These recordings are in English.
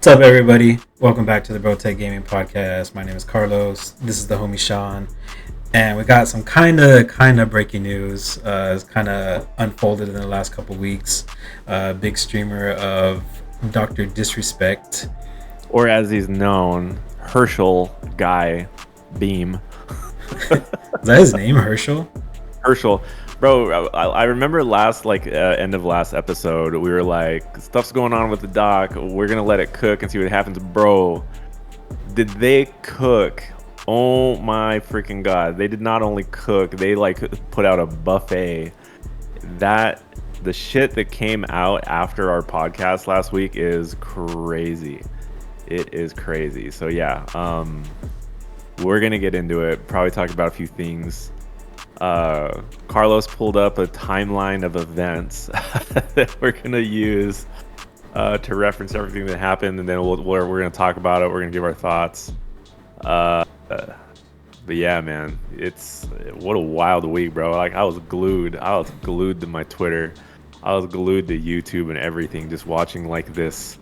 What's up, everybody? Welcome back to the Bro Tech Gaming Podcast. My name is Carlos. This is the homie Sean, and we got some kind of breaking news. It's kind of unfolded in the last couple weeks. Big streamer of Dr. Disrespect, or as he's known, Herschel Guy Beam. is that his name, Herschel? Herschel, bro. I remember end of last episode, we were like, stuff's going on with the doc. We're gonna let it cook and see what happens, bro. Did they cook? Oh my freaking god! They did not only cook; they put out a buffet. The shit that came out after our podcast last week is crazy. It is crazy. So yeah, we're gonna get into it. Probably talk about a few things. Carlos pulled up a timeline of events that we're gonna use to reference everything that happened, and then we're gonna talk about it. We're gonna give our thoughts. But yeah, man, what a wild week, bro. Like I was glued to my Twitter. I was glued to YouTube and everything, just watching this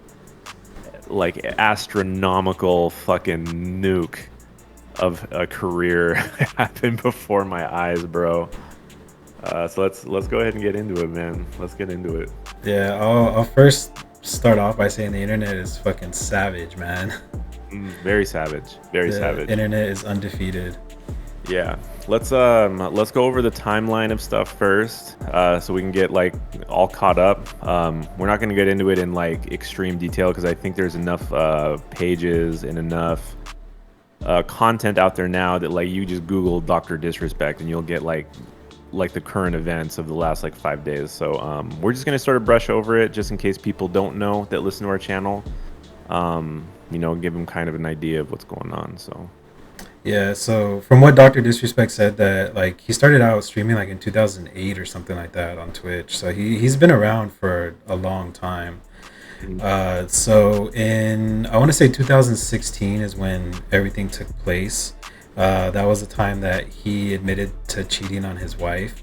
astronomical fucking nuke of a career happen before my eyes, bro. So let's go ahead and get into it, man. Let's get into it. Yeah, I'll first start off by saying the internet is fucking savage, man. Very savage. Very savage. Internet is undefeated. Yeah. Let's go over the timeline of stuff first, so we can get all caught up. We're not gonna get into it in extreme detail because I think there's enough pages and enough content out there now that you just Google Dr. Disrespect and you'll get the current events of the last 5 days. So we're just gonna sort of brush over it just in case people don't know that listen to our channel. Give them kind of an idea of what's going on. So yeah, so from what Dr. Disrespect said, that he started out streaming in 2008 or something like that on Twitch. So he's been around for a long time. So in, I want to say 2016 is when everything took place. That was the time that he admitted to cheating on his wife.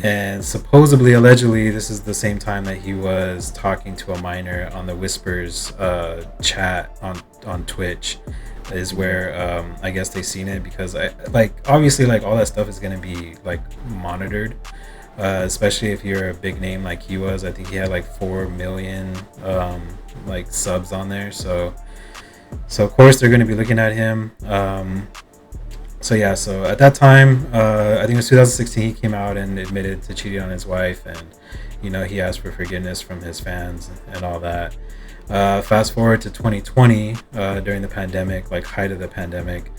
And supposedly, allegedly, this is the same time that he was talking to a minor on the Whispers chat on Twitch, is where I guess they seen it, because obviously all that stuff is going to be monitored. Especially if you're a big name like he was. I think he had 4 million subs on there, so of course they're going to be looking at him. So at that time, I think it was 2016, he came out and admitted to cheating on his wife, and he asked for forgiveness from his fans and all that. Fast forward to 2020, during the pandemic, height of the pandemic,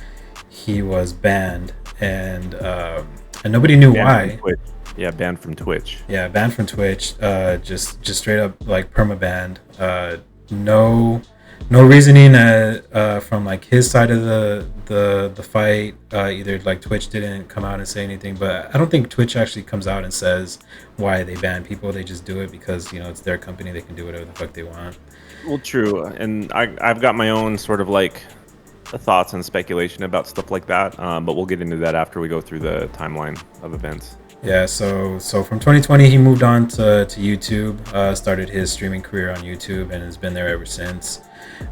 he was banned, and nobody knew why. Yeah, banned from Twitch. Yeah, banned from Twitch. Just straight up perma banned. No reasoning from his side of the fight. Either Twitch didn't come out and say anything, but I don't think Twitch actually comes out and says why they ban people. They just do it because it's their company. They can do whatever the fuck they want. Well, true, and I've got my own sort of thoughts and speculation about stuff like that. But we'll get into that after we go through the timeline of events. Yeah, so from 2020 he moved on to YouTube, started his streaming career on YouTube, and has been there ever since.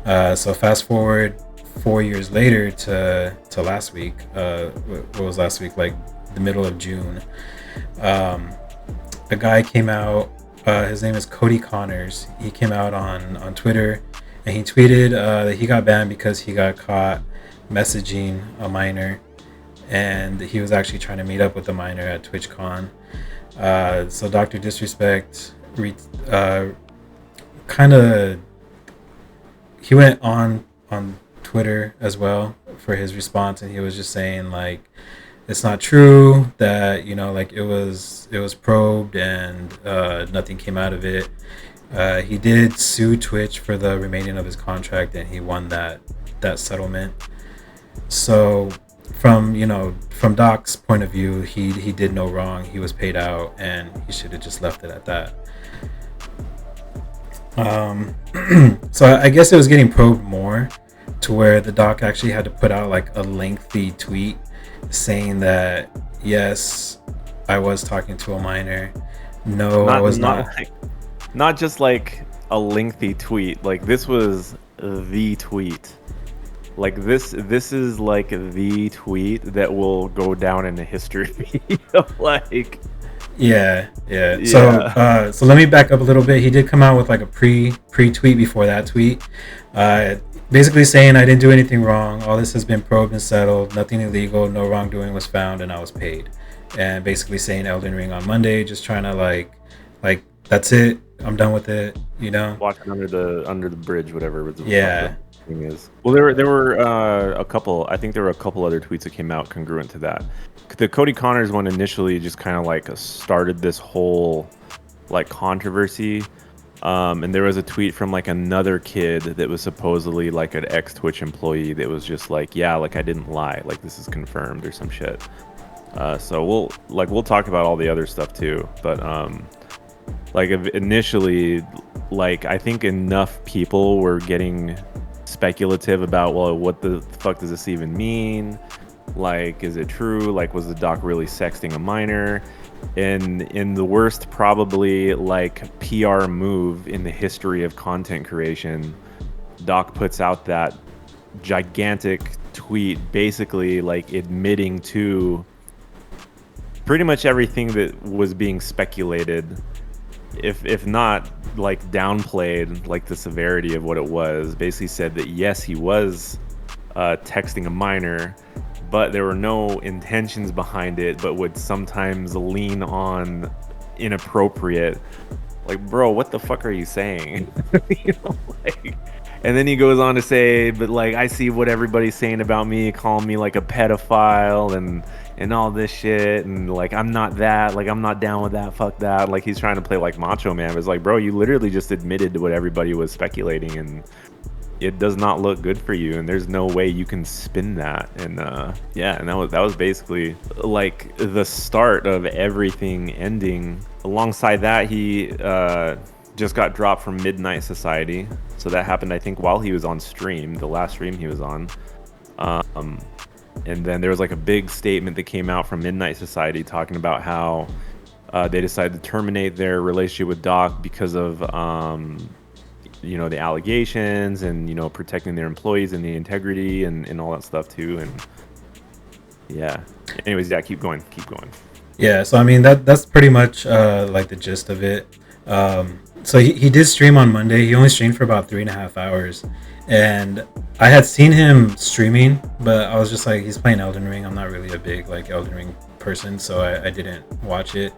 So fast forward 4 years later to last week. What was last week? The middle of June. A guy came out. His name is Cody Connors. He came out on Twitter, and he tweeted that he got banned because he got caught messaging a minor, and he was actually trying to meet up with the minor at TwitchCon. So Dr. Disrespect he went on Twitter as well for his response, and he was just saying it's not true that it was probed and nothing came out of it. He did sue Twitch for the remaining of his contract, and he won that settlement. So from Doc's point of view, he did no wrong. He was paid out, and he should have just left it at that. So I guess it was getting probed more, to where the doc actually had to put out a lengthy tweet saying that, yes, I was talking to a minor. No, I was not. Not just a lengthy tweet. This was the tweet. Like this is like the tweet that will go down in the history of like Yeah, yeah. So, yeah. so let me back up a little bit. He did come out with like a pre tweet before that tweet, uh, basically saying I didn't do anything wrong. All this has been probed and settled. Nothing illegal. No wrongdoing was found, and I was paid. And basically saying Elden Ring on Monday, just trying to like that's it. I'm done with it. You know? Walking under the bridge, whatever the fuck the Yeah, thing is. Well, there were a couple. I think there were a couple other tweets that came out congruent to that. The Cody Connors one initially just kind of like started this whole like controversy. And there was a tweet from like another kid that was supposedly like an ex Twitch employee that was just like, yeah, like I didn't lie, like this is confirmed or some shit. So we'll talk about all the other stuff too, but like initially, like I think enough people were getting speculative about, well, what the fuck does this even mean? Like, is it true? Like, was the doc really sexting a minor? And in the worst, probably like PR move in the history of content creation, Doc puts out that gigantic tweet, basically like admitting to pretty much everything that was being speculated, if not like downplayed like the severity of what it was. Basically said that yes, he was texting a minor, but there were no intentions behind it, but would sometimes lean on inappropriate. Like, bro, what the fuck are you saying? You know, like, and then he goes on to say, but like, I see what everybody's saying about me, calling me like a pedophile and all this shit, and like I'm not that, like I'm not down with that, fuck that. Like he's trying to play like macho man, but it's like, bro, you literally just admitted to what everybody was speculating, and it does not look good for you, and there's no way you can spin that. And yeah, and that was basically like the start of everything ending. Alongside that, he just got dropped from Midnight Society, so that happened I think while he was on stream, the last stream he was on. And then there was like a big statement that came out from Midnight Society talking about how they decided to terminate their relationship with Doc because of you know, the allegations and, you know, protecting their employees and the integrity and all that stuff too. And yeah, anyways, yeah, keep going. yeah. So I mean that's pretty much like the gist of it. So he did stream on Monday. He only streamed for about 3.5 hours, and I had seen him streaming, but I was just like, he's playing Elden Ring. I'm not really a big like Elden Ring person, so I didn't watch it.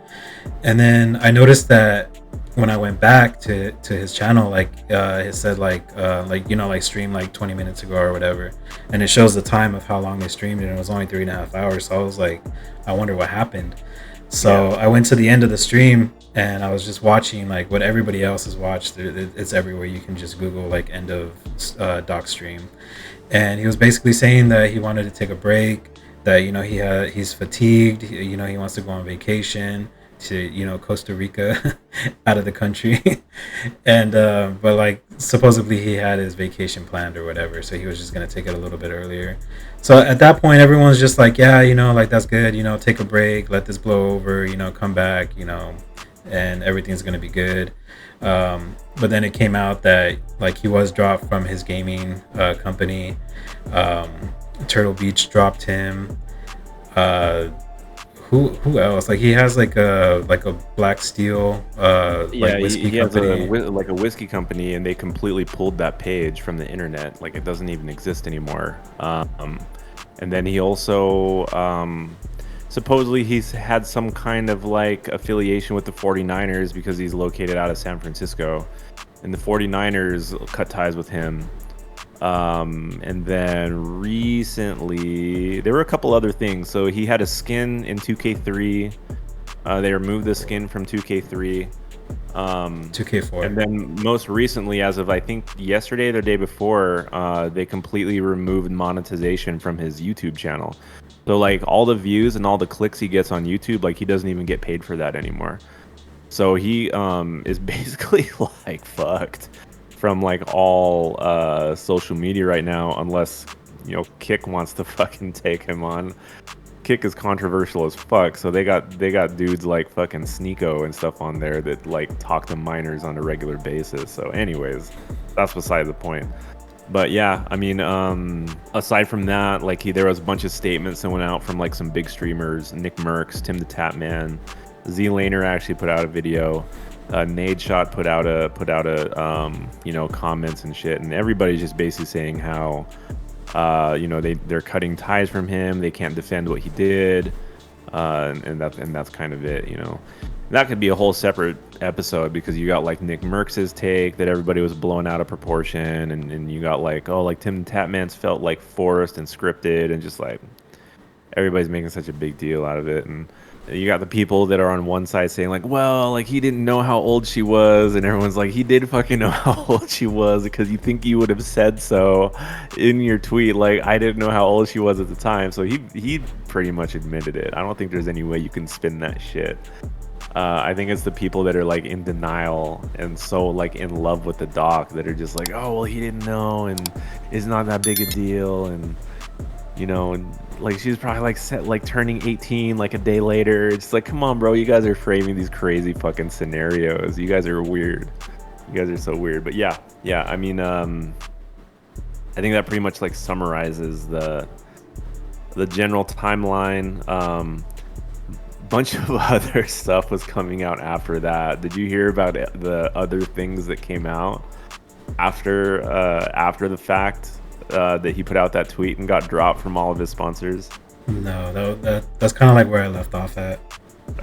And then I noticed that when I went back to his channel, like it said like you know, like streamed like 20 minutes ago or whatever, and it shows the time of how long they streamed, and it was only 3.5 hours. So I was like, I wonder what happened. So Yeah. I went to the end of the stream, and I was just watching like what everybody else has watched. It's everywhere. You can just Google like end of doc stream, and he was basically saying that he wanted to take a break. That, you know, he's fatigued. You know, he wants to go on vacation to, you know, Costa Rica, out of the country, and but like supposedly he had his vacation planned or whatever, so he was just gonna take it a little bit earlier. So at that point, everyone's just like, yeah, you know, like that's good. You know, take a break, let this blow over. You know, come back. You know, and everything's gonna be good. But then it came out that like he was dropped from his gaming company. Um, Turtle Beach dropped him. Uh, who else? Like he has like a Black Steel Yeah, like whiskey he has a company. like a whiskey company, and they completely pulled that page from the internet. Like it doesn't even exist anymore. And then he also supposedly he's had some kind of like affiliation with the 49ers because he's located out of San Francisco, and the 49ers cut ties with him. And then recently there were a couple other things. So he had a skin in 2K3. They removed the skin from 2K3. 2K4. And then most recently, as of I think yesterday or the day before, they completely removed monetization from his YouTube channel. So like all the views and all the clicks he gets on YouTube, like he doesn't even get paid for that anymore. So he is basically like fucked from like all social media right now, unless, you know, Kick wants to fucking take him on. Kick is controversial as fuck, so they got dudes like fucking Sneeko and stuff on there that like talk to minors on a regular basis. So anyways, that's beside the point. But yeah, I mean, aside from that, like there was a bunch of statements that went out from like some big streamers, Nick Merckx, Tim the Tap Man, Z Laner actually put out a video. Nade Shot put out a comments and shit, and everybody's just basically saying how they're cutting ties from him. They can't defend what he did, and that's kind of it. That could be a whole separate episode because you got like Nick Merckx's take that everybody was blown out of proportion, and you got like Tim Tapman's felt like forced and scripted, and just like everybody's making such a big deal out of it. And you got the people that are on one side saying like, well, like he didn't know how old she was, and everyone's like, he did fucking know how old she was because you think you would have said so in your tweet. Like, I didn't know how old she was at the time, so he pretty much admitted it. I don't think there's any way you can spin that shit. I think it's the people that are like in denial and so like in love with the doc that are just like, oh well, he didn't know and it's not that big a deal, and and like she's probably like set like turning 18 like a day later. It's like, come on, bro, you guys are framing these crazy fucking scenarios. You guys are weird. You guys are so weird. But yeah. I mean, I think that pretty much like summarizes the general timeline. Bunch of other stuff was coming out after that. Did you hear about the other things that came out after the fact that he put out that tweet and got dropped from all of his sponsors? No, that's kind of like where I left off at.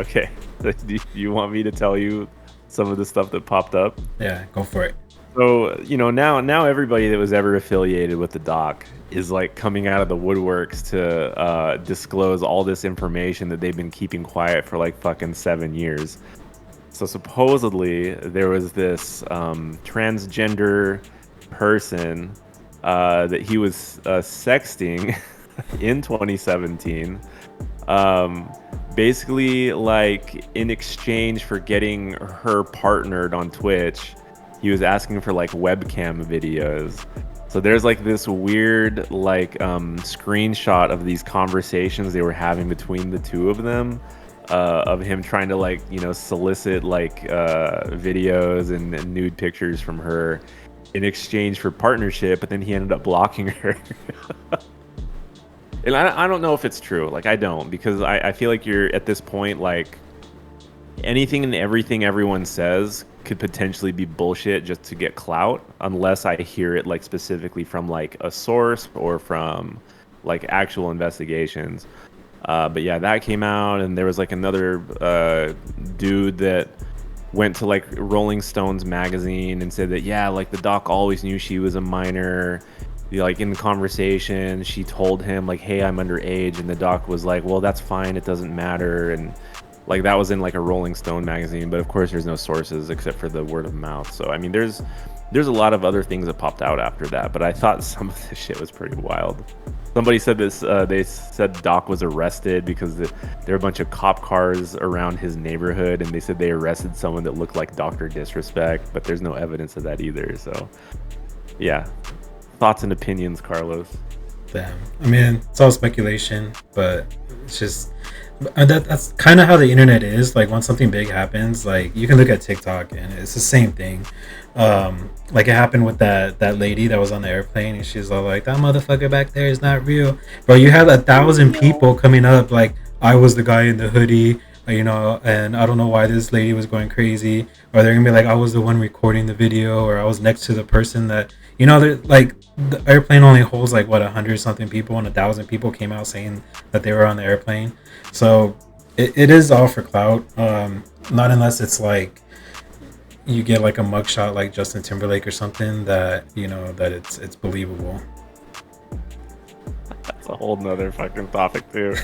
Okay. Do you want me to tell you some of the stuff that popped up? Yeah, go for it. So, now everybody that was ever affiliated with the doc is like coming out of the woodworks to disclose all this information that they've been keeping quiet for like fucking 7 years. So supposedly there was this transgender person that he was sexting in 2017. Basically, like in exchange for getting her partnered on Twitch, he was asking for like webcam videos. So there's like this weird like screenshot of these conversations they were having between the two of them, of him trying to like solicit like videos and nude pictures from her in exchange for partnership, but then he ended up blocking her. And I don't know if it's true. Like, I don't, because I feel like you're at this point, like anything and everything everyone says could potentially be bullshit just to get clout, unless I hear it like specifically from like a source or from like actual investigations. But yeah, that came out, and there was like another dude that went to like Rolling Stones magazine and said that, yeah, like the doc always knew she was a minor. Like in the conversation, she told him like, hey, I'm underage, and the doc was like, well, that's fine, it doesn't matter. And like that was in like a Rolling Stone magazine, but of course there's no sources except for the word of mouth. So I mean, there's a lot of other things that popped out after that, but I thought some of this shit was pretty wild. Somebody said this, they said Doc was arrested because there were a bunch of cop cars around his neighborhood, and they said they arrested someone that looked like Dr. Disrespect, but there's no evidence of that either. So yeah, thoughts and opinions, Carlos? Damn. I mean, it's all speculation, but it's just that's kind of how the internet is. Like when something big happens, like you can look at TikTok and it's the same thing. Like it happened with that lady that was on the airplane, and she's all like, that motherfucker back there is not real, bro. You have 1,000 people coming up like, I was the guy in the hoodie, and I don't know why this lady was going crazy, or they're gonna be like, I was the one recording the video, or I was next to the person that, they're like, the airplane only holds like what 100 something people, and 1,000 people came out saying that they were on the airplane. So it is all for clout. Not unless it's like you get like a mugshot like Justin Timberlake or something that that it's believable. That's a whole nother fucking topic too.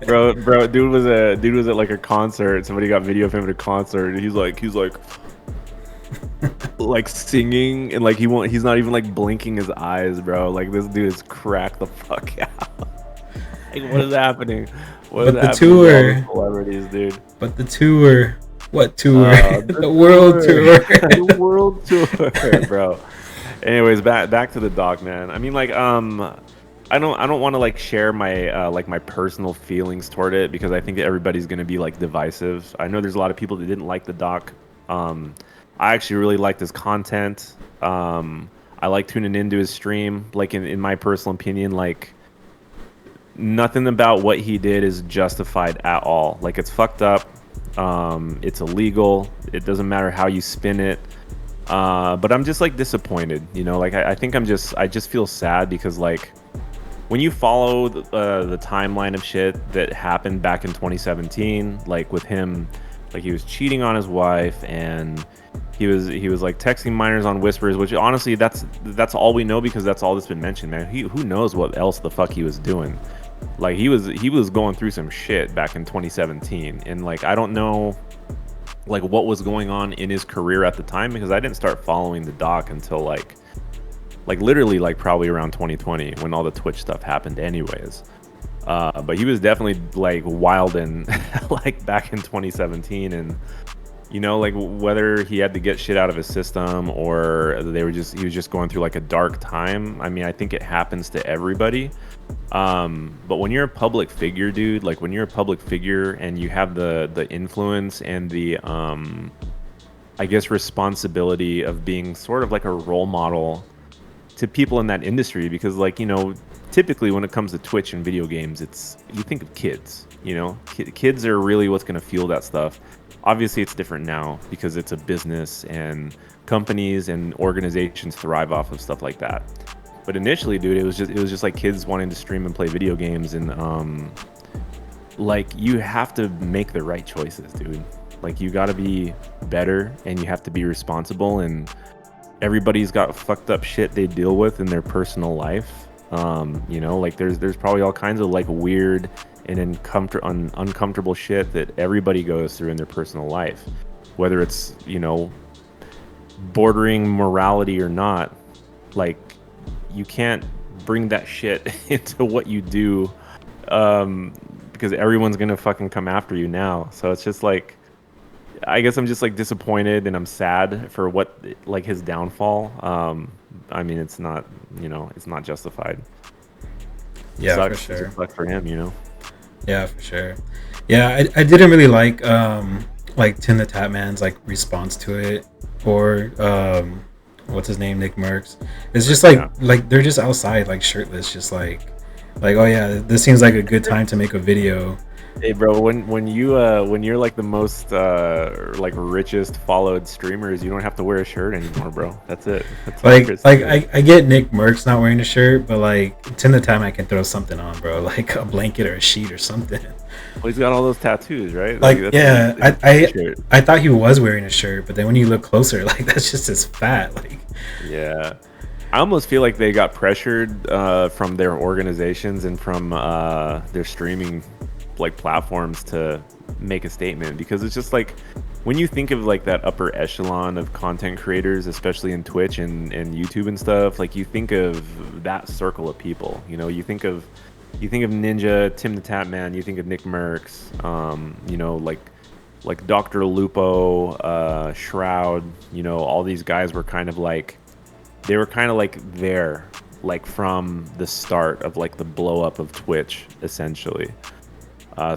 bro, dude was at like a concert. Somebody got video of him at a concert, and he's like like singing, and like he's not even like blinking his eyes, bro. Like this dude is cracked the fuck out. Like, what is happening? What is happening to all the celebrities, dude? But the tour. What tour? The world tour. The world tour, bro. Anyways, back to the doc, man. I mean, like, I don't want to like share my like my personal feelings toward it, because I think that everybody's gonna be like divisive. I know there's a lot of people that didn't like the doc. I actually really liked his content. I like tuning into his stream. Like in my personal opinion, like nothing about what he did is justified at all. Like it's fucked up. It's illegal. It doesn't matter how you spin it. But I'm just like disappointed, you know. Like I just feel sad because like when you follow the timeline of shit that happened back in 2017, like with him, like he was cheating on his wife and he was like texting minors on whispers, which honestly that's all we know because that's all that's been mentioned, man. Who knows what else the fuck he was doing. Like he was going through some shit back in 2017, and like I don't know like what was going on in his career at the time because I didn't start following the doc until like literally like probably around 2020 when all the Twitch stuff happened anyways. But he was definitely like wild and like back in 2017, and you know, like whether he had to get shit out of his system or he was just going through like a dark time. I mean, I think it happens to everybody. But when you're a public figure, dude, like when you're a public figure and you have the influence and the I guess responsibility of being sort of like a role model to people in that industry, because like, you know, typically when it comes to Twitch and video games, you think of kids, you know, kids are really what's going to fuel that stuff. Obviously it's different now because it's a business and companies and organizations thrive off of stuff like that. But initially, dude, it was just like kids wanting to stream and play video games, and like you have to make the right choices, dude. Like you got to be better and you have to be responsible, and everybody's got fucked up shit they deal with in their personal life. You know, like there's probably all kinds of like weird and uncomfortable shit that everybody goes through in their personal life, whether it's, you know, bordering morality or not. Like you can't bring that shit into what you do, because everyone's gonna fucking come after you now. So it's just like, I guess I'm just like disappointed and I'm sad for what like his downfall. I mean, it's not, you know, it's not justified. Yeah, for Sucks. sure. It sucks for him, you know. Yeah, for sure. Yeah, I didn't really like Tim the Tatman's like response to it, or what's his name, Nick Merckx. It's just like Yeah. like they're just outside like shirtless, just like oh yeah, this seems like a good time to make a video. Hey, bro, when you're like the most like richest followed streamers, you don't have to wear a shirt anymore, bro. That's it. That's all there is Like to it. I get Nick Merckx not wearing a shirt, but like Tim the Tatman can throw something on, bro, like a blanket or a sheet or something. Well, he's got all those tattoos, right? Like Like that's yeah, his I t-shirt. I thought he was wearing a shirt, but then when you look closer, like that's just his fat. Like Yeah. I almost feel like they got pressured from their organizations and from their streaming like platforms to make a statement, because it's just like when you think of like that upper echelon of content creators, especially in Twitch and YouTube and stuff, like you think of that circle of people. You know, you think of Ninja, Tim the Tatman, you think of Nick Merckx, you know, like Dr. Lupo, Shroud, you know, all these guys were kind of like, they were kind of like there, like from the start of like the blow up of Twitch, essentially.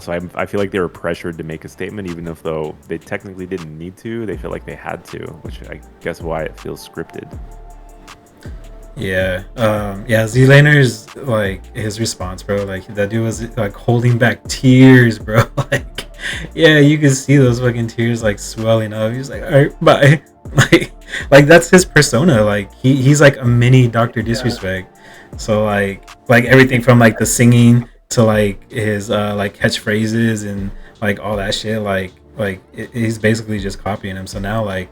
So I feel like they were pressured to make a statement, even if though they technically didn't need to, they feel like they had to, which I guess why it feels scripted. yeah, yeah, Z-Laner's like his response, bro. Like that dude was like holding back tears, bro. Like, yeah, you could see those fucking tears like swelling up. He was like, all right, bye. Like, like that's his persona. Like he's like a mini Doctor Disrespect. So like everything from like the singing to like his like catchphrases and like all that shit. He's basically just copying him. So now like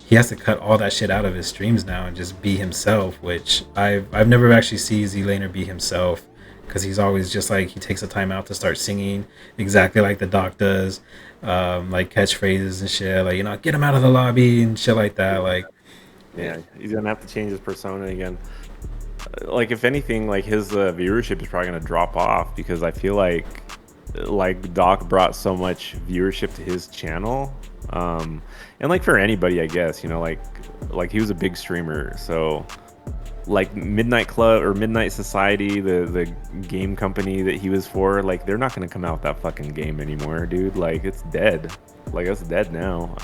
he has to cut all that shit out of his streams now and just be himself, which I've never actually seen Z-Laner be himself, because he's always just like he takes the time out to start singing exactly like the doc does, like catchphrases and shit, like, you know, get him out of the lobby and shit like that. Like Yeah, he's gonna have to change his persona again. Like if anything, like his viewership is probably gonna drop off, because I feel like Doc brought so much viewership to his channel, and like for anybody, I guess, you know, like he was a big streamer, so like Midnight Club or Midnight Society, the game company that he was for, like they're not gonna come out with that fucking game anymore, dude. Like it's dead. Like it's dead now.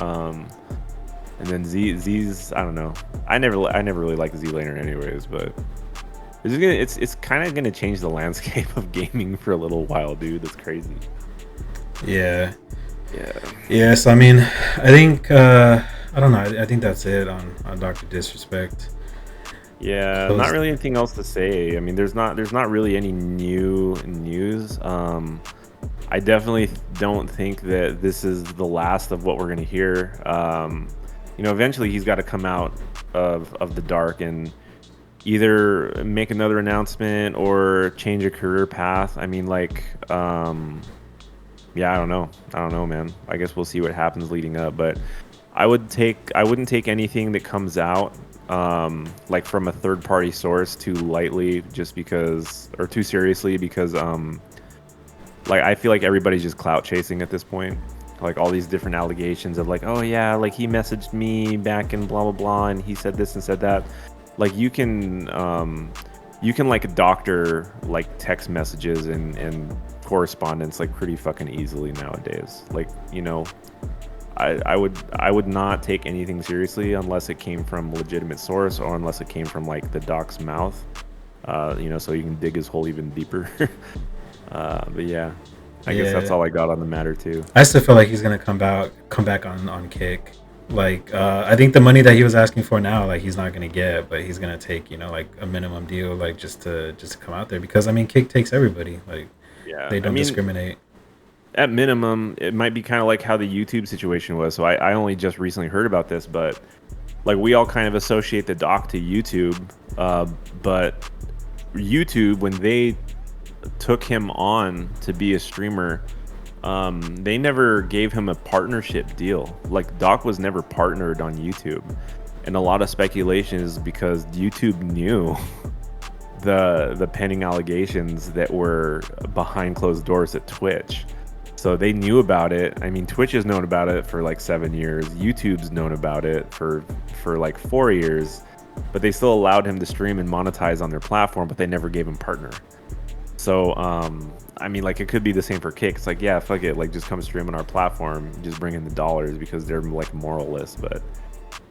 And then Z's, I don't know. I never really liked Z Laner anyways, but it's kind of gonna change the landscape of gaming for a little while, dude. That's crazy. Yeah. Yeah. Yeah. So I mean, I think I don't know. I think that's it on Doctor Disrespect. Yeah, not Close. really anything else to say. I mean, there's not really any new news. I definitely don't think that this is the last of what we're gonna hear. Eventually he's got to come out of the dark and either make another announcement or change a career path. I mean, like, yeah, I don't know, man. I guess we'll see what happens leading up, but I wouldn't take anything that comes out like from a third party source too lightly, just because, or too seriously, because like I feel like everybody's just clout chasing at this point. Like all these different allegations of like, oh yeah, like he messaged me back in blah blah blah, and he said this and said that. Like you can like doctor like text messages and correspondence like pretty fucking easily nowadays. Like, I would not take anything seriously unless it came from legitimate source or unless it came from like the doc's mouth. So you can dig his hole even deeper. But yeah, I guess that's Yeah. all I got on the matter too. I still feel like he's gonna come back on Kick. Like I think the money that he was asking for now, like he's not gonna get, but he's gonna take like a minimum deal, like just to come out there because I mean Kick takes everybody. Like Yeah, they I don't mean, discriminate. at minimum, it might be kind of like how the YouTube situation was. So I only just recently heard about this, but like we all kind of associate the doc to YouTube, but YouTube, when they took him on to be a streamer, they never gave him a partnership deal. Like Doc was never partnered on YouTube, and a lot of speculation is because YouTube knew the pending allegations that were behind closed doors at Twitch. So they knew about it. I mean, Twitch has known about it for like 7 years. YouTube's known about it for like 4 years, but they still allowed him to stream and monetize on their platform, but they never gave him partner. So, I mean, like it could be the same for Kick. It's like, yeah, fuck it, like just come stream on our platform, just bring in the dollars because they're like moralists. But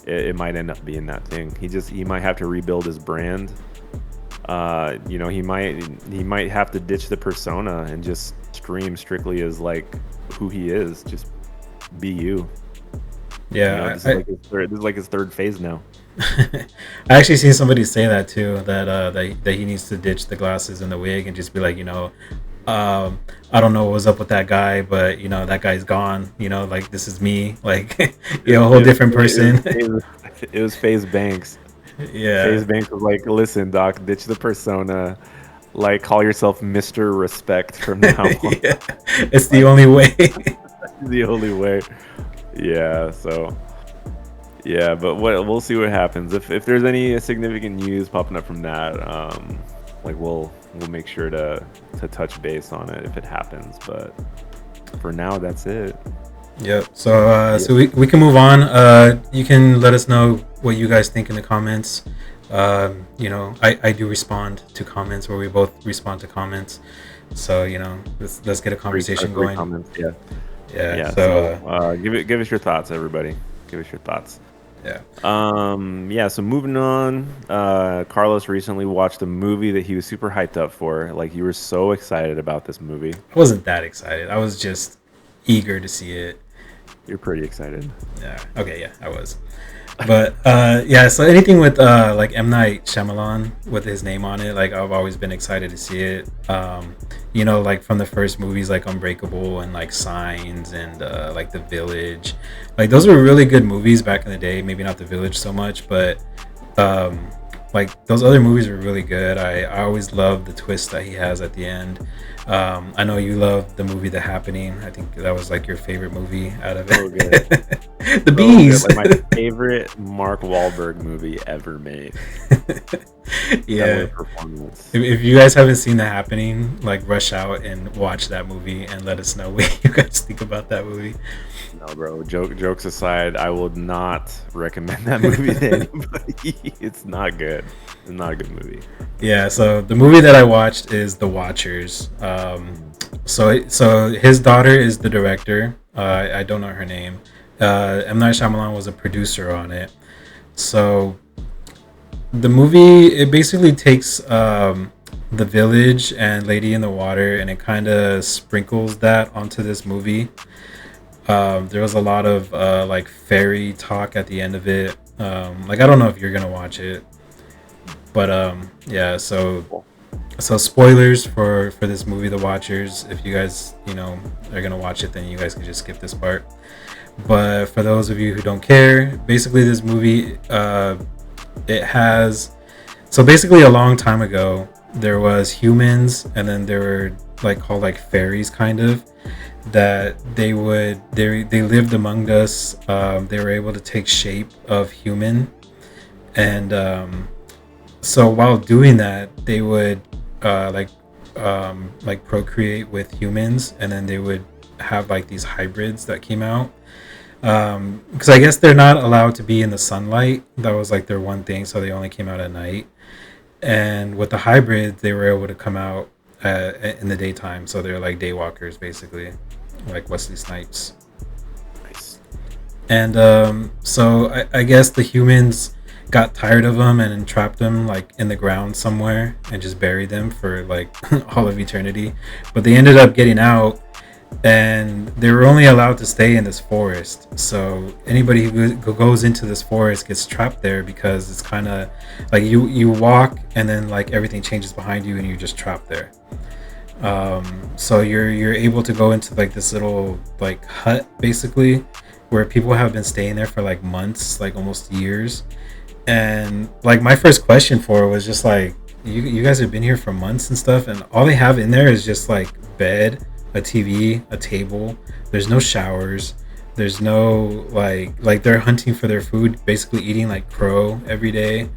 it might end up being that thing. He might have to rebuild his brand. He might have to ditch the persona and just stream strictly as like who he is. Just be you. Yeah, This is like his third phase now. I actually seen somebody say that too. That he needs to ditch the glasses and the wig and just be like, I don't know what was up with that guy, but that guy's gone. Like this is me. Like It, a whole it, different person. it was FaZe Banks. Yeah. FaZe Banks was like, listen, Doc, ditch the persona. Like, call yourself Mr. Respect from now on. Yeah, it's the Like, only way. the only way. Yeah, so yeah, but we'll see what happens. If there's any significant news popping up from that, like we'll make sure to touch base on it if it happens. But for now, that's it. Yep. So Yeah. so we can move on. You can let us know what you guys think in the comments. I do respond to comments, where we both respond to comments. So let's get a conversation Three going. comments. Yeah. Yeah. Yeah. So So give us your thoughts, everybody. Give us your thoughts. yeah. Yeah, so moving on, Carlos recently watched a movie that he was super hyped up for. Like, you were so excited about this movie. I wasn't that excited. I was just eager to see it. You're pretty excited. Yeah. Okay. Yeah, I was. But yeah. So anything with like M Night Shyamalan with his name on it, like I've always been excited to see it. Like from the first movies like Unbreakable and like Signs and like The Village, like those were really good movies back in the day. Maybe not The Village so much, but like those other movies were really good. I always love the twist that he has at the end. I know you love the movie The Happening. I think that was like your favorite movie out of So good. it. The So bees. good. Like, my favorite Mark Wahlberg movie ever made. Yeah. Stellar performance. If you guys haven't seen The Happening, like rush out and watch that movie and let us know what you guys think about that movie. No, bro. Jokes aside, I will not recommend that movie to anybody. It's not good. It's not a good movie. Yeah, so the movie that I watched is The Watchers. So his daughter is the director. I don't know her name. M Night Shyamalan was a producer on it. So the movie, it basically takes the village and Lady in the Water, and it kind of sprinkles that onto this movie. There was a lot of like fairy talk at the end of it. Like I don't know if you're gonna watch it, but yeah. So spoilers for this movie, The Watchers. If you guys are gonna watch it, then you guys can just skip this part. But for those of you who don't care, basically this movie, it has, so basically a long time ago there was humans, and then there were like called like fairies, kind of, that they lived among us. They were able to take shape of human, and so while doing that, they would like procreate with humans, and then they would have like these hybrids that came out. Because I guess they're not allowed to be in the sunlight. That was like their one thing, so they only came out at night. And with the hybrids, they were able to come out in the daytime, so they're like daywalkers, basically, like Wesley Snipes. Nice. And so I guess the humans got tired of them and trapped them like in the ground somewhere and just buried them for like all of eternity. But they ended up getting out, and they were only allowed to stay in this forest. So anybody who goes into this forest gets trapped there, because it's kind of like you walk and then like everything changes behind you and you're just trapped there. So you're able to go into like this little like hut, basically, where people have been staying there for like months, like almost years. And like my first question for it was just like, you guys have been here for months and stuff, and all they have in there is just like bed, a TV, a table. There's no showers. There's no like they're hunting for their food, basically eating like crow every day.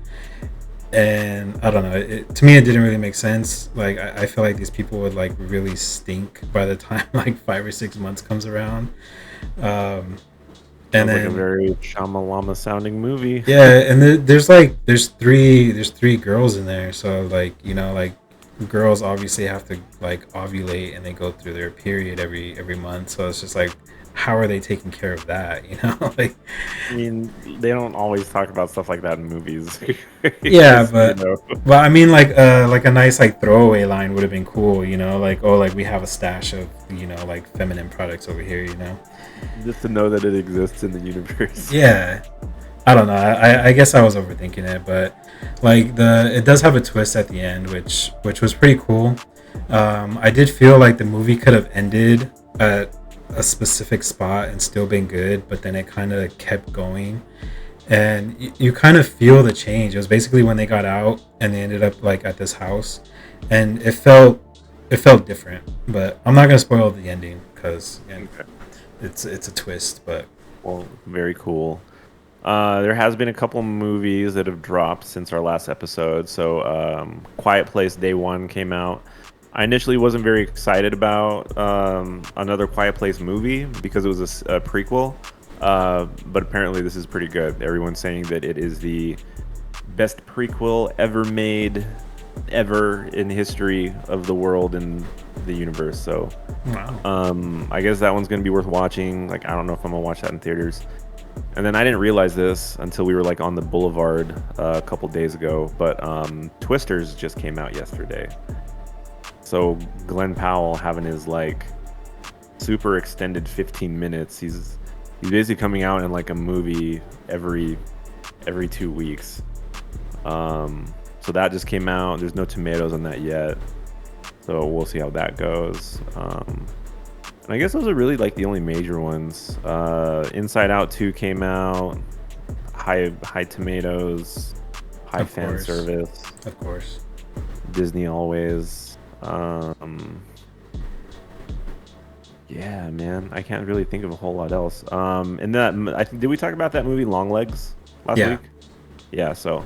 And I don't know. To me, it didn't really make sense. Like I feel like these people would like really stink by the time like 5 or 6 months comes around. Um, and Sounds like a then very Shamalama sounding movie. yeah, and there's three girls in there. So like like girls obviously have to like ovulate, and they go through their period every month. So it's just like, how are they taking care of that? Like I mean, they don't always talk about stuff like that in movies. yeah, Just, but I mean like a nice like throwaway line would have been cool. Like, oh, like we have a stash of like feminine products over here. just to know that it exists in the universe. Yeah, I don't know. I guess I was overthinking it, but like it does have a twist at the end, which was pretty cool. I did feel like the movie could have ended at a specific spot and still been good, but then it kind of kept going, and you kind of feel the change. It was basically when they got out and they ended up like at this house, and it felt different. But I'm not gonna spoil the ending because Okay. it's a twist. But Well, very cool. There has been a couple movies that have dropped since our last episode. So, Quiet Place Day One came out. I initially wasn't very excited about another Quiet Place movie because it was a prequel. But apparently, this is pretty good. Everyone's saying that it is the best prequel ever made, ever in history of the world and the universe. So, wow. I guess that one's gonna be worth watching. Like, I don't know if I'm gonna watch that in theaters. And then I didn't realize this until we were like on the boulevard a couple days ago, but Twisters just came out yesterday. So Glenn Powell having his like super extended 15 minutes. He's basically coming out in like a movie every 2 weeks. So that just came out. There's no tomatoes on that yet, so we'll see how that goes. And I guess those are really like the only major ones. Inside Out 2 came out. High tomatoes, high Of fan course. service. Of course. Disney always. Yeah, man, I can't really think of a whole lot else. And did we talk about that movie Long Legs last Yeah. week? Yeah, so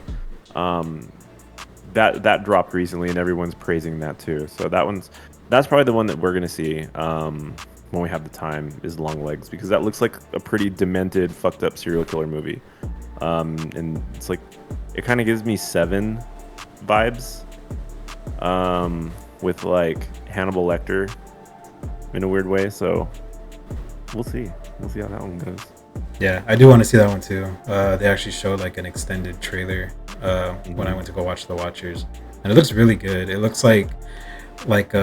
that dropped recently, and everyone's praising that too. So that's probably the one that we're gonna see when we have the time, is Long Legs, because that looks like a pretty demented, fucked up serial killer movie. And it's like, it kind of gives me Seven vibes, with like Hannibal Lecter in a weird way. So we'll see. We'll see how that one goes. Yeah, I do want to see that one too. They actually showed like an extended trailer when I Hmm. went to go watch The Watchers, and it looks really good. It looks like like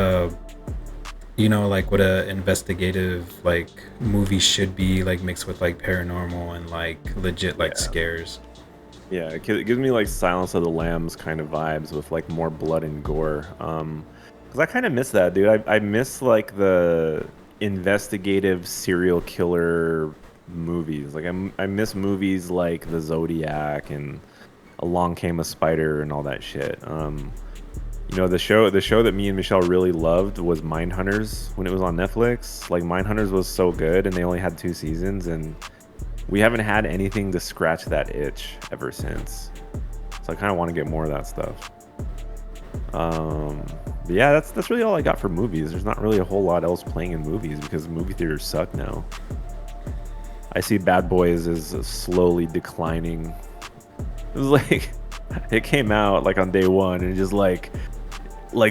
what a investigative like movie should be, like mixed with like paranormal and like legit like Yeah, scares. yeah. It gives me like Silence of the Lambs kind of vibes with like more blood and gore. Because I kind of miss that, dude. I miss like the investigative serial killer movies. Like I miss movies like The Zodiac and Along Came a Spider and all that shit. The show that me and Michelle really loved was Mindhunters when it was on Netflix. Like Mindhunters was so good, and they only had 2 seasons, and we haven't had anything to scratch that itch ever since. So I kind of want to get more of that stuff. But yeah, that's really all I got for movies. There's not really a whole lot else playing in movies because movie theaters suck now. I see Bad Boys is slowly declining. It was like it came out like on day one, and just like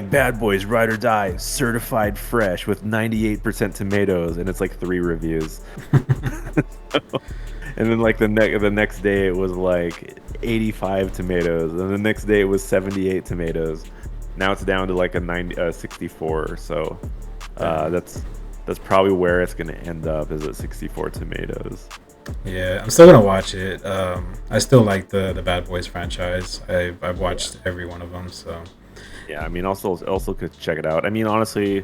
Bad Boys Ride or Die certified fresh with 98% tomatoes, and it's like 3 reviews. And then like the next day it was like 85 tomatoes, and the next day it was 78 tomatoes. Now it's down to like a 64 or so. Damn. That's probably where it's gonna end up, is at 64 tomatoes. Yeah, I'm still gonna watch it. I still like the Bad Boys franchise. I've Yeah. watched every one of them. So Yeah, I mean, also could check it out. I mean, honestly,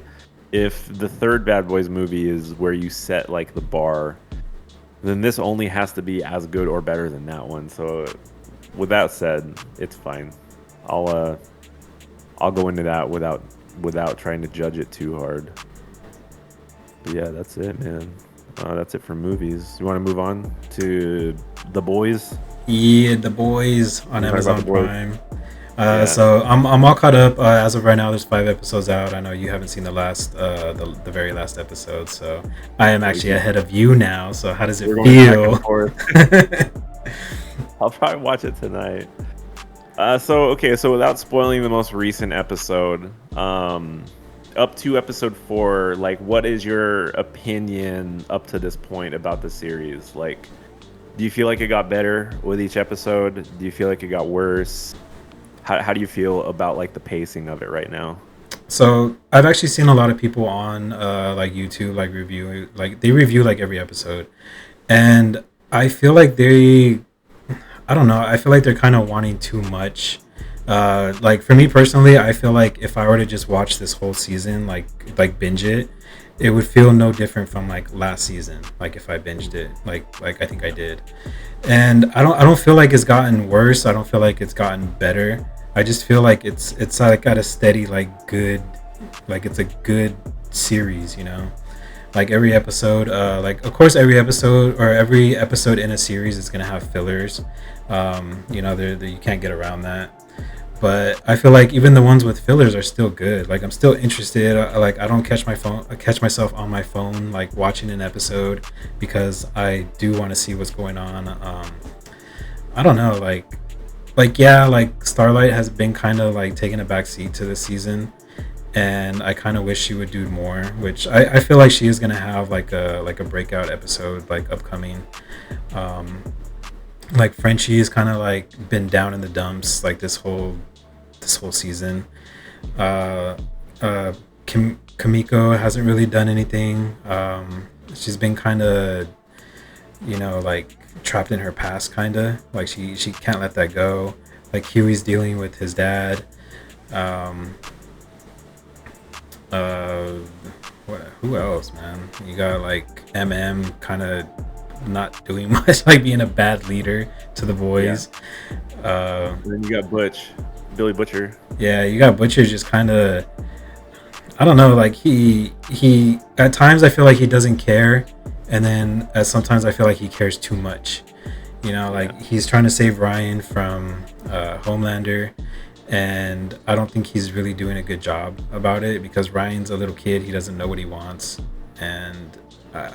if the third Bad Boys movie is where you set like the bar, then this only has to be as good or better than that one. So, with that said, it's fine. I'll uh I'll go into that without trying to judge it too hard. But yeah, that's it, man. That's it for movies. You want to move on to The Boys? yeah, The Boys on You talk about The Amazon Boys? Prime. Yeah. So I'm all caught up as of right now. There's 5 episodes out. I know you haven't seen the last the very last episode, so I am Yeah, we actually can, ahead of you now. So how does it we're going back and feel? forth. I'll probably watch it tonight. So without spoiling the most recent episode, up to episode 4, like, what is your opinion up to this point about the series? Like, do you feel like it got better with each episode? Do you feel like it got worse? How do you feel about like the pacing of it right now? So I've actually seen a lot of people on like YouTube like they review like every episode, and I feel like I don't know. I feel like they're kind of wanting too much. Like for me personally, I feel like if I were to just watch this whole season, like binge it, it would feel no different from like last season. Like if I binged it, like I think I did, and I don't feel like it's gotten worse. I don't feel like it's gotten better. I just feel like it's like at a steady like good, like it's a good series, you know. Like every episode, like of course every episode in a series is gonna have fillers. You can't get around that. But I feel like even the ones with fillers are still good. Like I'm still interested. Like I don't catch myself on my phone like watching an episode because I do want to see what's going on. I don't know, like yeah, like Starlight has been kind of like taking a back seat to this season, and I kind of wish she would do more. Which I feel like she is gonna have like a breakout episode like upcoming. Um, like Frenchie has kind of like been down in the dumps like this whole season. Uh, Kamiko hasn't really done anything. She's been kind of like trapped in her past, kind of like she can't let that go. Like Huey's dealing with his dad. Um, uh, who else, man? You got like kind of not doing much, like being a bad leader to the Yeah. boys. Uh, And then you got Billy Butcher. yeah, you got Butcher just kind of, I don't know, like he at times I feel like he doesn't care, and then at sometimes I feel like he cares too much. Yeah. Like he's trying to save Ryan from Homelander, and I don't think he's really doing a good job about it because Ryan's a little kid. He doesn't know what he wants, and uh,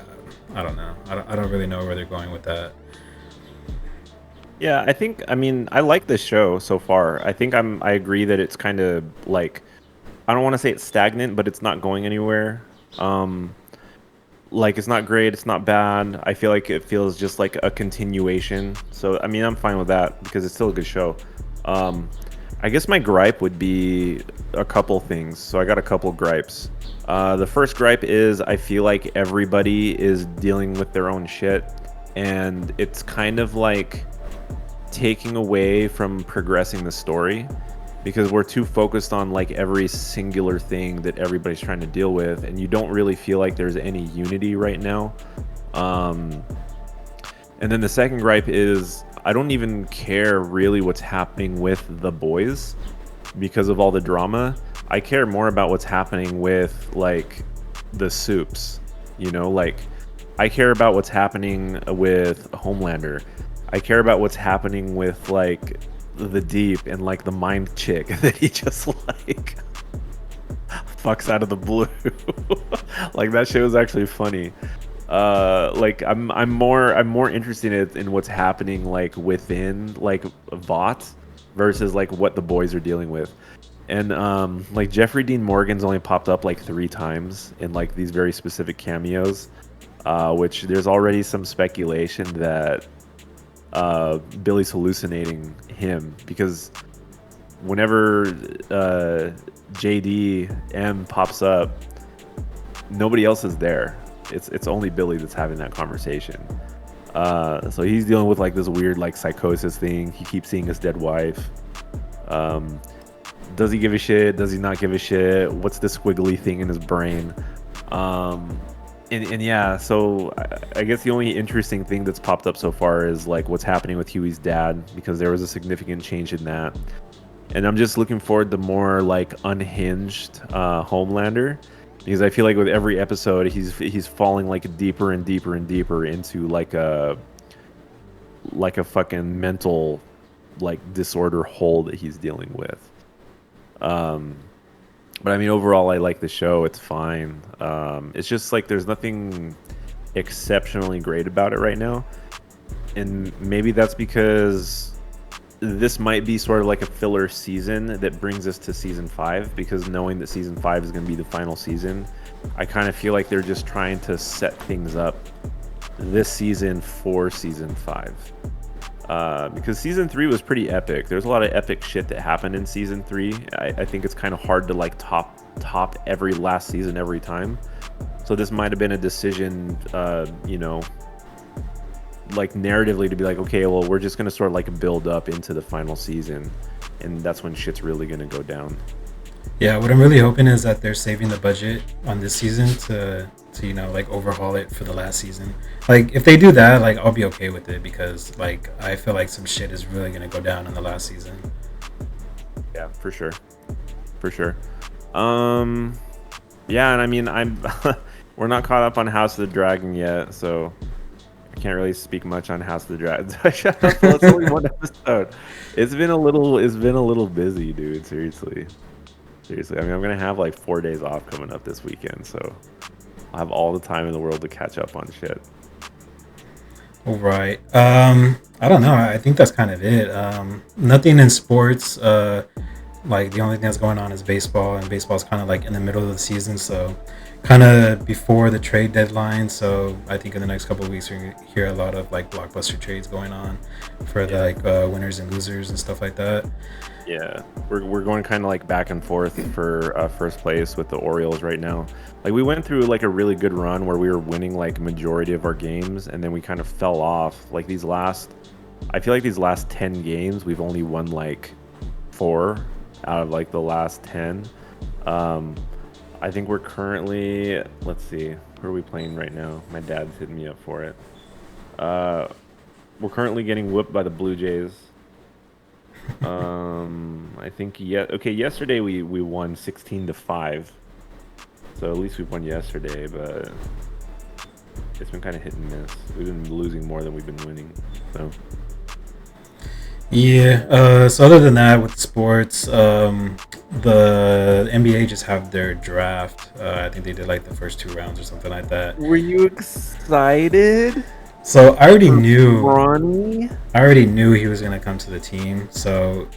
I don't know. I don't really know where they're going with that. Yeah, I mean, I like this show so far. I agree that it's kind of like, I don't want to say it's stagnant, but it's not going anywhere. Um Like it's not great, it's not bad. I feel like it feels just like a continuation. So I mean, I'm fine with that because it's still a good show. Um, I guess my gripe would be a couple things. So I got a couple gripes. The first gripe is I feel like everybody is dealing with their own shit, and it's kind of like taking away from progressing the story because we're too focused on like every singular thing that everybody's trying to deal with, and you don't really feel like there's any unity right now. Um, and then the second gripe is I don't even care really what's happening with the boys because of all the drama. I care more about what's happening with like the soups, like I care about what's happening with Homelander. I care about what's happening with like the Deep and like the mind chick that he just like fucks out of the blue. Like that shit was actually funny. Like I'm more interested in what's happening like within like Vought versus like what the boys are dealing with. And like Jeffrey Dean Morgan's only popped up like 3 times in like these very specific cameos, which there's already some speculation that Billy's hallucinating him because whenever JDM pops up, nobody else is there. It's only Billy that's having that conversation. So he's dealing with like this weird like psychosis thing. He keeps seeing his dead wife. Does he give a shit? Does he not give a shit? What's the squiggly thing in his brain? And yeah, so I guess the only interesting thing that's popped up so far is like what's happening with Huey's dad because there was a significant change in that. And I'm just looking forward to more like unhinged Homelander because I feel like with every episode he's falling like deeper and deeper and deeper into like a fucking mental like disorder hole that he's dealing with. But I mean, overall, I like the show. It's fine. It's just like there's nothing exceptionally great about it right now, and maybe that's because this might be sort of like a filler season that brings us to season 5. Because knowing that season 5 is going to be the final season, I kind of feel like they're just trying to set things up this season for season 5. Because season 3 was pretty epic. There's a lot of epic shit that happened in season 3. I think it's kind of hard to like top every last season every time. So this might have been a decision, like narratively to be like, okay, well, we're just gonna sort of like build up into the final season, and that's when shit's really gonna go down. Yeah, what I'm really hoping is that they're saving the budget on this season to like overhaul it for the last season. Like if they do that, like I'll be okay with it because like I feel like some shit is really gonna go down in the last season. Yeah, for sure, for sure. Yeah, and I mean, we're not caught up on House of the Dragon yet, so I can't really speak much on House of the Dragon. It's only one episode. It's been a little busy, dude. Seriously. I mean, I'm gonna have like 4 days off coming up this weekend, so I'll have all the time in the world to catch up on shit. All right. I don't know. I think that's kind of it. Nothing in sports. Like the only thing that's going on is baseball, and baseball's kind of like in the middle of the season, so kind of before the trade deadline. So I think in the next couple of weeks we're gonna hear a lot of like blockbuster trades going on for the like winners and losers and stuff like that. Yeah, we're going kind of like back and forth for first place with the Orioles right now. Like we went through like a really good run where we were winning like majority of our games, and then we kind of fell off. Like I feel like these last 10 games we've only won like 4 out of like the last 10. I think we're currently, let's see, who are we playing right now? My dad's hitting me up for it. We're currently getting whooped by the Blue Jays. I think yesterday we won 16-5. So at least we won yesterday, but it's been kind of hit and miss. We've been losing more than we've been winning. So yeah. So other than that, with sports, the NBA just have their draft. I think they did like the first 2 rounds or something like that. were you excited? So I already knew. Bronny? I already knew he was gonna come to the team. So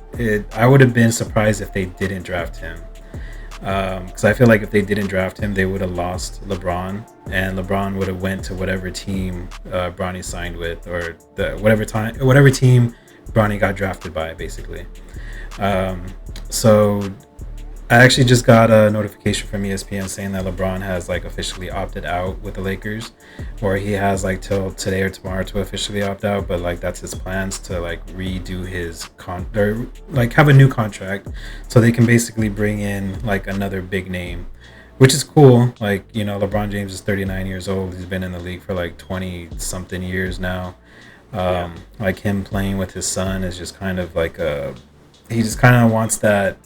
I would have been surprised if they didn't draft him. Because I feel like if they didn't draft him, they would have lost LeBron, and LeBron would have went to whatever team Bronny signed with, or whatever team Bronny got drafted by, basically. Um, so I actually just got a notification from ESPN saying that LeBron has like officially opted out with the Lakers, or he has like till today or tomorrow to officially opt out. But like that's his plans to like redo his or like have a new contract, so they can basically bring in like another big name, which is cool. Like LeBron James is 39 years old. He's been in the league for like 20 something years now. Yeah. Like him playing with his son is just kind of like he just kind of wants that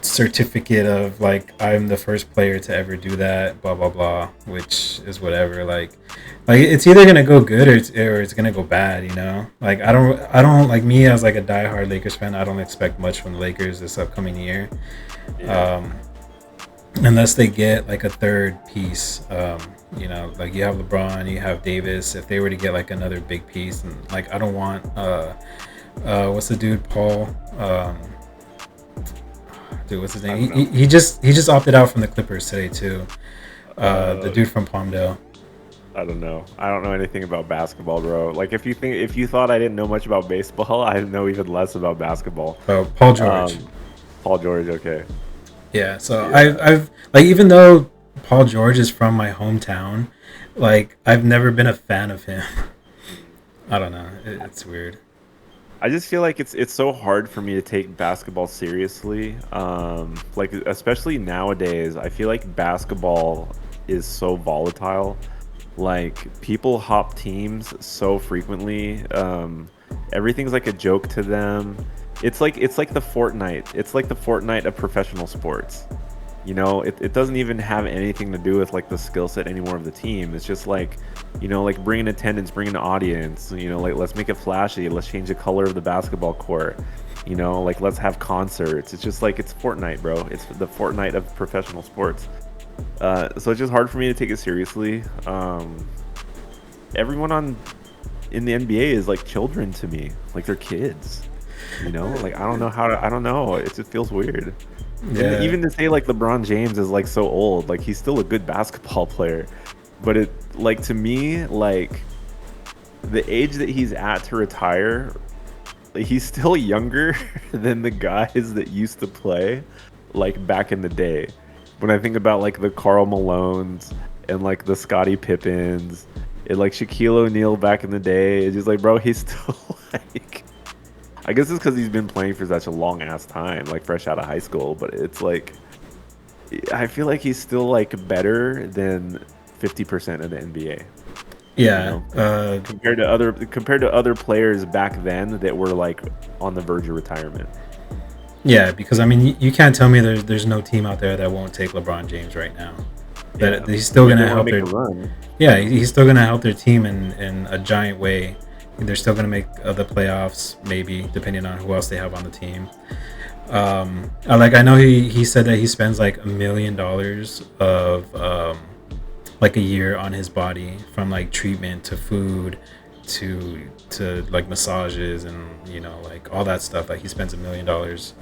certificate of like I'm the first player to ever do that, blah blah blah, which is whatever. Like it's either gonna go good or it's gonna go bad. Like I don't like me as like a diehard Lakers fan. I don't expect much from the Lakers this upcoming year, Yeah. unless they get like a third piece. Like you have LeBron, you have Davis. If they were to get like another big piece, and like I don't want what's the dude Paul. Dude, what's his I name? don't He just opted out from the Clippers today too. know. The dude from Palmdale. I don't know. I don't know anything about basketball, bro. Like if you thought I didn't know much about baseball, I know even less about basketball. Oh, Paul George. Um, Paul George, okay. Yeah. So I've, Yeah. I've like even though Paul George is from my hometown, like I've never been a fan of him. I don't know. It's weird. I just feel like it's so hard for me to take basketball seriously. Like especially nowadays, I feel like basketball is so volatile. Like people hop teams so frequently. Everything's like a joke to them. It's like the Fortnite. It's like the Fortnite of professional sports. It doesn't even have anything to do with like the skill set anymore of the team. It's just like, like bring in attendance, bring in an audience, like let's make it flashy, let's change the color of the basketball court, like let's have concerts. It's just like it's Fortnite, bro. It's the Fortnite of professional sports. So it's just hard for me to take it seriously. Everyone in the NBA is like children to me, like they're kids. Like I don't know. It just feels weird. And Yeah. even to say like LeBron James is like so old, like he's still a good basketball player. But it like to me, like the age that he's at to retire, like, he's still younger than the guys that used to play like back in the day. When I think about like the Karl Malones and like the Scottie Pippens and like Shaquille O'Neal back in the day, it's just like bro, he's still like I guess it's because he's been playing for such a long ass time, like fresh out of high school. But it's like I feel like he's still like better than 50% of the NBA. You Yeah. know, compared to other players back then that were like on the verge of retirement. Yeah. Because I mean, you can't tell me there's no team out there that won't take LeBron James right now. Yeah, That he's still if they gonna want help to make their a run. Yeah, he's still gonna help their team in a giant way. They're still gonna make the playoffs, maybe depending on who else they have on the team. I know he said that he spends like $1 million of like a year on his body, from like treatment to food to like massages and like all that stuff. Like he spends $1 million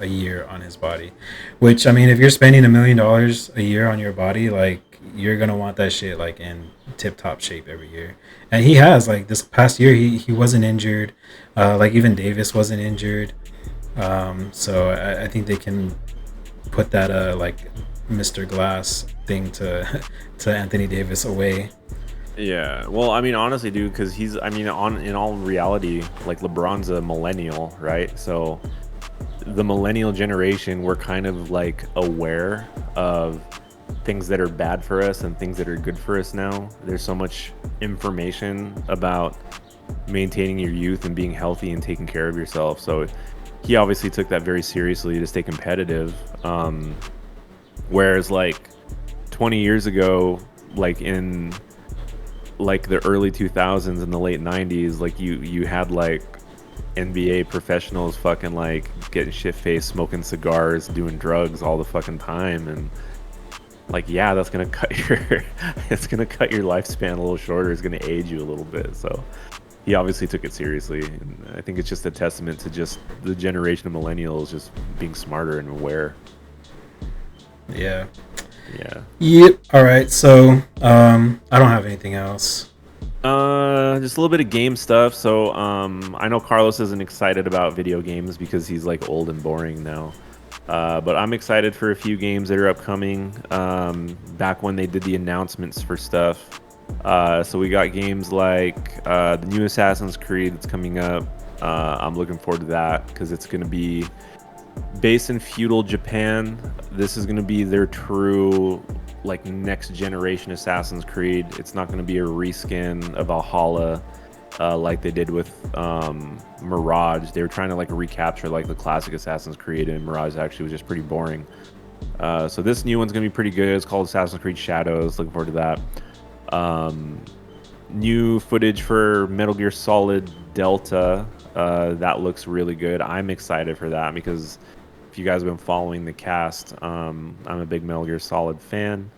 a year on his body, which I mean, if you're spending $1 million a year on your body, like you're gonna want that shit like in tip top shape every year. And he has, like, this past year he wasn't injured. Like even Davis wasn't injured. So I think they can put that like Mr. Glass thing to to Anthony Davis away. Yeah, well, I mean, honestly, dude, because I mean, in all reality, like LeBron's a millennial, right? So the millennial generation, we're kind of like aware of things that are bad for us and things that are good for us now. There's so much information about maintaining your youth and being healthy and taking care of yourself. So he obviously took that very seriously to stay competitive. Whereas like 20 years ago, like in like the early 2000s and the late 90s, like you had like NBA professionals fucking like getting shit faced, smoking cigars, doing drugs all the fucking time. And like, yeah, that's gonna cut your it's gonna cut your lifespan a little shorter. It's gonna age you a little bit. So he obviously took it seriously, and I think it's just a testament to just the generation of millennials just being smarter and aware. Yeah. Yeah. Yep. All right. So, I don't have anything else. Just a little bit of game stuff. So, I know Carlos isn't excited about video games because he's like old and boring now. But I'm excited for a few games that are upcoming. Back when they did the announcements for stuff. So we got games like the new Assassin's Creed that's coming up. I'm looking forward to that because it's going to be based in feudal Japan. This is going to be their true like next generation Assassin's Creed. It's not going to be a reskin of Valhalla like they did with Mirage. They were trying to like recapture like the classic Assassin's Creed, and Mirage actually was just pretty boring. So this new one's going to be pretty good. It's called Assassin's Creed Shadows. Looking forward to that. New footage for Metal Gear Solid Delta. That looks really good. I'm excited for that because if you guys have been following the cast, I'm a big Metal Gear Solid fan.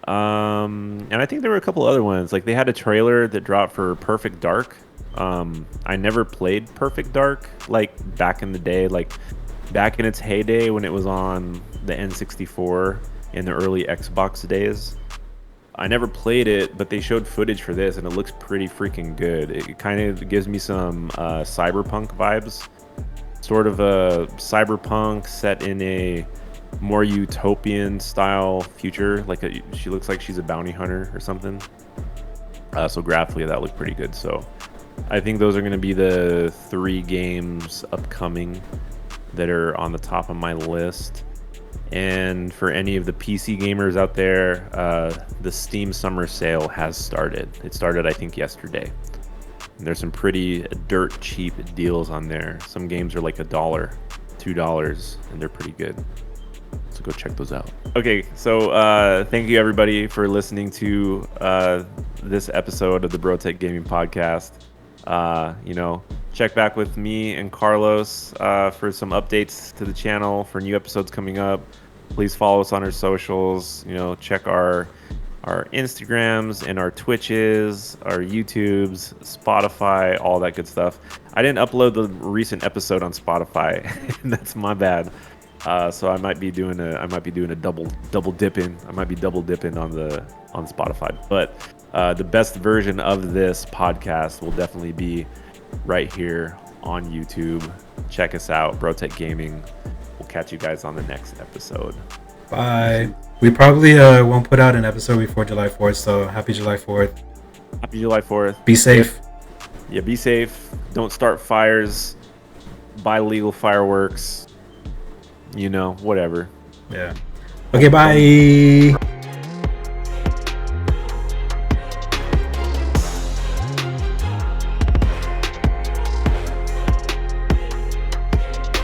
And I think there were a couple other ones. Like they had a trailer that dropped for Perfect Dark. I never played Perfect Dark like back in the day, like back in its heyday when it was on the N64 in the early Xbox days. I never played it, but they showed footage for this, and it looks pretty freaking good. It kind of gives me some cyberpunk vibes, sort of a cyberpunk set in a more utopian style future. She looks like she's a bounty hunter or something. So graphically, that looked pretty good. So I think those are going to be the 3 games upcoming that are on the top of my list. And for any of the PC gamers out there, the Steam Summer Sale has started. It started, I think, yesterday. And there's some pretty dirt cheap deals on there. Some games are like $1, $2, and they're pretty good. So go check those out. Okay, so thank you everybody for listening to this episode of the BroTech Gaming Podcast. Check back with me and Carlos for some updates to the channel for new episodes coming up. Please follow us on our socials. Check our Instagrams and our Twitches, our YouTubes, Spotify, all that good stuff. I didn't upload the recent episode on Spotify. That's my bad. So I might be doing a double dipping. I might be double dipping on Spotify. But the best version of this podcast will definitely be right here on YouTube. Check us out, BroTech Gaming. We'll catch you guys on the next episode. Bye. We probably won't put out an episode before July 4th, so happy July 4th. Happy July 4th. Be safe. Yeah, be safe. Don't start fires. Buy legal fireworks. Whatever. Yeah. Okay, bye.